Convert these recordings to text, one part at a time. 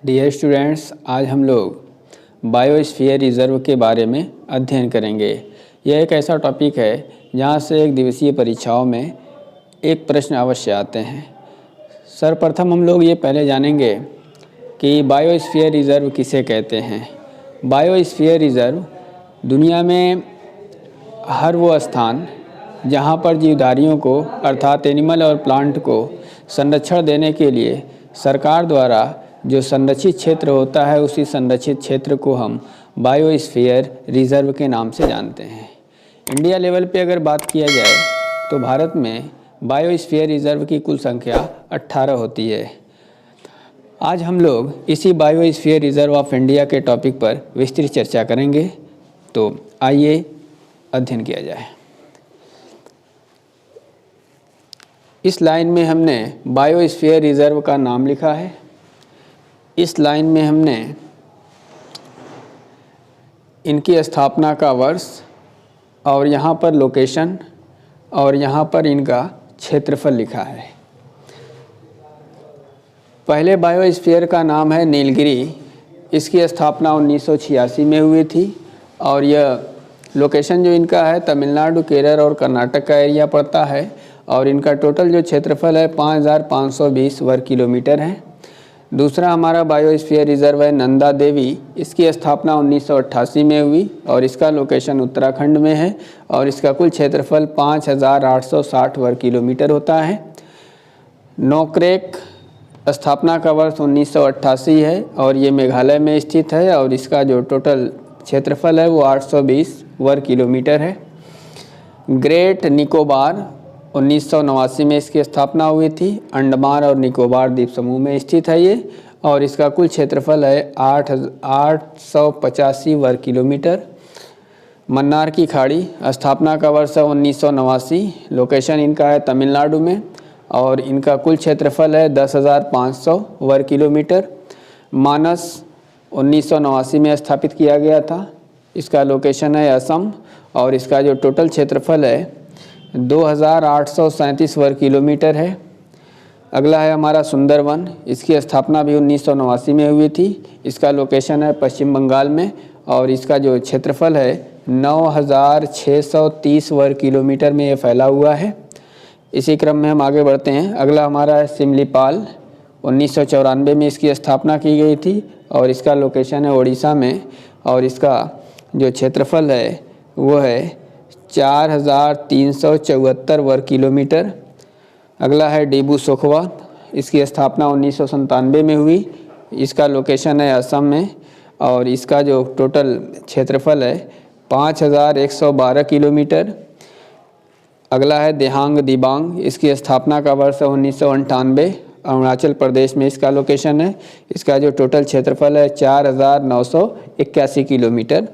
Dear students, आज हम लोग बायोस्फीयर रिजर्व के बारे में अध्ययन करेंगे। यह एक ऐसा टॉपिक है जहाँ से एक दिवसीय परीक्षाओं में एक प्रश्न अवश्य आते हैं। सर्वप्रथम हम लोग ये पहले जानेंगे कि बायोस्फीयर रिजर्व किसे कहते हैं। बायोस्फीयर रिजर्व दुनिया में हर वो स्थान जहाँ पर जीवधारियों को अर्थात एनिमल और प्लांट को संरक्षण देने के लिए सरकार द्वारा जो संरक्षित क्षेत्र होता है, उसी संरक्षित क्षेत्र को हम बायोस्फीयर रिजर्व के नाम से जानते हैं। इंडिया लेवल पे अगर बात किया जाए तो भारत में बायोस्फीयर रिजर्व की कुल संख्या 18 होती है। आज हम लोग इसी बायोस्फीयर रिजर्व ऑफ इंडिया के टॉपिक पर विस्तृत चर्चा करेंगे। तो आइए अध्ययन किया जाए। इस लाइन में हमने बायोस्फीयर रिजर्व का नाम लिखा है। इस लाइन में हमने इनकी स्थापना का वर्ष और यहाँ पर लोकेशन और यहाँ पर इनका क्षेत्रफल लिखा है। पहले बायोस्फीयर का नाम है नीलगिरी। इसकी स्थापना 1986 में हुई थी और यह लोकेशन जो इनका है तमिलनाडु, केरल और कर्नाटक का एरिया पड़ता है और इनका टोटल जो क्षेत्रफल है 5520 वर्ग किलोमीटर है। दूसरा हमारा बायोस्फीयर रिजर्व है नंदा देवी। इसकी स्थापना 1988 में हुई और इसका लोकेशन उत्तराखंड में है और इसका कुल क्षेत्रफल 5860 वर्ग किलोमीटर होता है। नोकरेक स्थापना का वर्ष 1988 है और ये मेघालय में स्थित है और इसका जो टोटल क्षेत्रफल है वो 820 वर्ग किलोमीटर है। ग्रेट निकोबार 1989 में इसकी स्थापना हुई थी। अंडमान और निकोबार द्वीप समूह में स्थित है ये और इसका कुल क्षेत्रफल है 885 वर्ग किलोमीटर। मन्नार की खाड़ी स्थापना का वर्ष है 1989। लोकेशन इनका है तमिलनाडु में और इनका कुल क्षेत्रफल है 10,500 वर्ग किलोमीटर। मानस 1989 में स्थापित किया गया था। इसका लोकेशन है असम और इसका जो टोटल क्षेत्रफल है 2837 वर्ग किलोमीटर है। अगला है हमारा सुंदरवन। इसकी स्थापना भी 1989 में हुई थी। इसका लोकेशन है पश्चिम बंगाल में और इसका जो क्षेत्रफल है 9630 वर्ग किलोमीटर में ये फैला हुआ है। इसी क्रम में हम आगे बढ़ते हैं। अगला हमारा है सिमलीपाल। 1994 में इसकी स्थापना की गई थी और इसका लोकेशन है उड़ीसा में और इसका जो क्षेत्रफल है वो है 4374 वर्ग किलोमीटर। अगला है डिब्रू सोखवा। इसकी स्थापना 1997 में हुई। इसका लोकेशन है असम में और इसका जो टोटल क्षेत्रफल है 5112 किलोमीटर। अगला है देहांग दिबांग। इसकी स्थापना का वर्ष है 1998। अरुणाचल प्रदेश में इसका लोकेशन है। इसका जो टोटल क्षेत्रफल है 4981 किलोमीटर।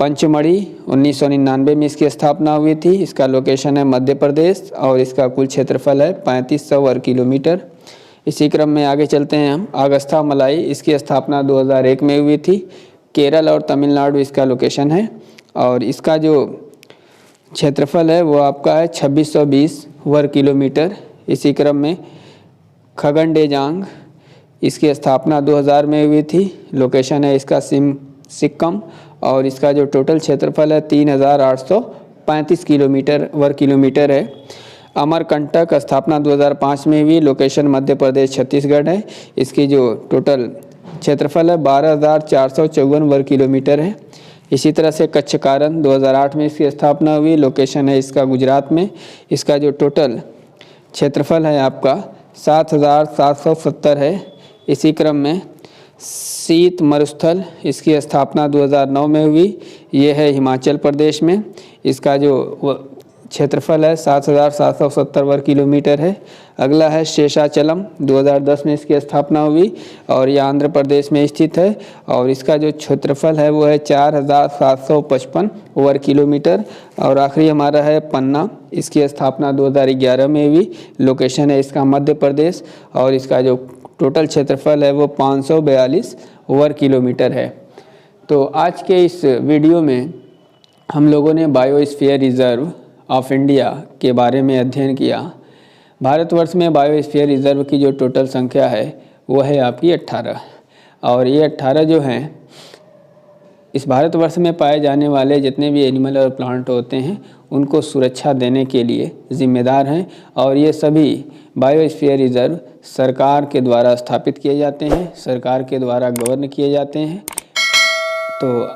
पंचमढ़ी 1999 में इसकी स्थापना हुई थी। इसका लोकेशन है मध्य प्रदेश और इसका कुल क्षेत्रफल है 3500 वर्ग किलोमीटर। इसी क्रम में आगे चलते हैं हम। अगस्था मलाई। इसकी स्थापना 2001 में हुई थी। केरल और तमिलनाडु इसका लोकेशन है और इसका जो क्षेत्रफल है वो आपका है 2620 वर्ग किलोमीटर। इसी क्रम में खगनडेजांग। इसकी स्थापना 2000 में हुई थी। लोकेशन है इसका सिक्किम और इसका जो टोटल क्षेत्रफल है 3835 किलोमीटर वर्ग किलोमीटर है। अमरकंटक स्थापना 2005 में हुई। लोकेशन मध्य प्रदेश छत्तीसगढ़ है। इसकी जो टोटल क्षेत्रफल है 12454 वर्ग किलोमीटर है। इसी तरह से कच्छकारन 2008 में इसकी स्थापना हुई। लोकेशन है इसका गुजरात में। इसका जो टोटल क्षेत्रफल है आपका 7770 है। इसी क्रम में शीत मरुस्थल। इसकी स्थापना 2009 में हुई। ये है हिमाचल प्रदेश में। इसका जो क्षेत्रफल है 7770 वर्ग किलोमीटर है। अगला है शेषाचलम। 2010 में इसकी स्थापना हुई और ये आंध्र प्रदेश में स्थित है और इसका जो क्षेत्रफल है वो है 4755 वर्ग किलोमीटर। और आखिरी हमारा है पन्ना। इसकी स्थापना 2011 में हुई। लोकेशन है इसका मध्य प्रदेश और इसका जो टोटल क्षेत्रफल है वो 542 वर्ग किलोमीटर है। तो आज के इस वीडियो में हम लोगों ने बायोस्फीयर रिजर्व ऑफ इंडिया के बारे में अध्ययन किया। भारतवर्ष में बायोस्फीयर रिजर्व की जो टोटल संख्या है वो है आपकी 18। और ये 18 जो हैं इस भारतवर्ष में पाए जाने वाले जितने भी एनिमल और प्लांट होते हैं उनको सुरक्षा देने के लिए जिम्मेदार हैं और ये सभी बायोस्फीयर रिजर्व सरकार के द्वारा स्थापित किए जाते हैं, सरकार के द्वारा गवर्न किए जाते हैं। तो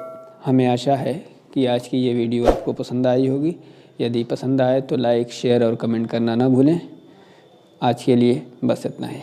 हमें आशा है कि आज की ये वीडियो आपको पसंद आई होगी। यदि पसंद आए तो लाइक, शेयर और कमेंट करना ना भूलें। आज के लिए बस इतना ही।